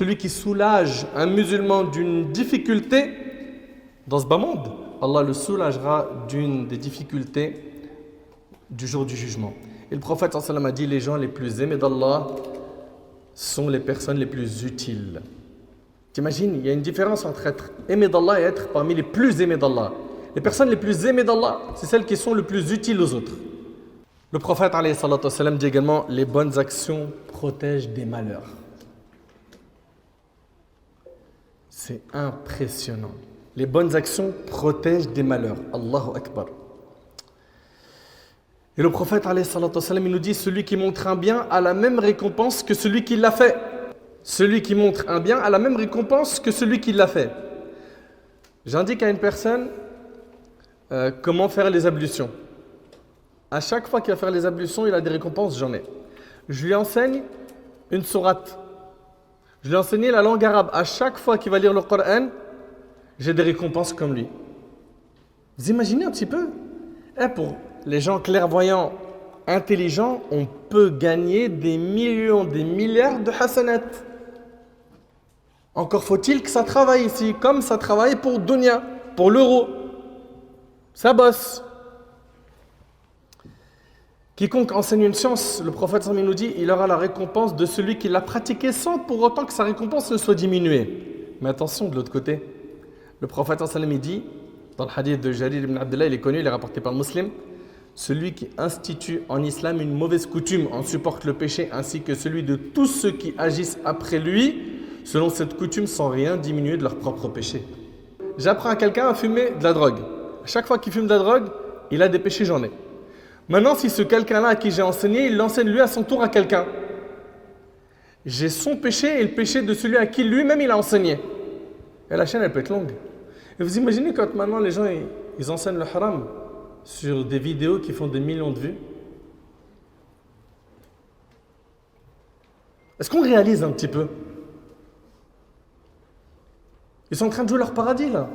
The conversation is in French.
Celui qui soulage un musulman d'une difficulté dans ce bas monde, Allah le soulagera d'une des difficultés du jour du jugement. Et le prophète sallallahu alayhi wa sallam a dit, les gens les plus aimés d'Allah sont les personnes les plus utiles. T'imagines, il y a une différence entre être aimé d'Allah et être parmi les plus aimés d'Allah. Les personnes les plus aimées d'Allah, c'est celles qui sont le plus utiles aux autres. Le prophète alayhi salatu wa sallam dit également, les bonnes actions protègent des malheurs. C'est impressionnant. Les bonnes actions protègent des malheurs. Allahu Akbar. Et le prophète alayhi salatu wa sallam, il nous dit, celui qui montre un bien a la même récompense que celui qui l'a fait. Celui qui montre un bien a la même récompense que celui qui l'a fait. J'indique à une personne comment faire les ablutions. À chaque fois qu'il va faire les ablutions, il a des récompenses, j'en ai. Je lui enseigne une sourate. Je lui ai enseigné la langue arabe. À chaque fois qu'il va lire le Coran, j'ai des récompenses comme lui. Vous imaginez un petit peu? Pour les gens clairvoyants, intelligents, on peut gagner des millions, des milliards de hasanat. Encore faut-il que ça travaille ici, comme ça travaille pour Dunya, pour l'euro. Ça bosse. Quiconque enseigne une science, le prophète sallallahu nous dit, il aura la récompense de celui qui l'a pratiqué sans pour autant que sa récompense ne soit diminuée. Mais attention, de l'autre côté, le prophète sallallahu dit, dans le hadith de Jarir ibn Abdullah, il est connu, il est rapporté par le Muslim, celui qui institue en islam une mauvaise coutume en supporte le péché, ainsi que celui de tous ceux qui agissent après lui, selon cette coutume, sans rien diminuer de leur propre péché. J'apprends à quelqu'un à fumer de la drogue. À chaque fois qu'il fume de la drogue, il a des péchés, j'en ai. Maintenant, si ce quelqu'un-là à qui j'ai enseigné, il l'enseigne lui à son tour à quelqu'un, j'ai son péché et le péché de celui à qui lui-même il a enseigné. Et la chaîne, elle peut être longue. Et vous imaginez quand maintenant les gens, ils enseignent le haram sur des vidéos qui font des millions de vues. Est-ce qu'on réalise un petit peu? Ils sont en train de jouer leur paradis là.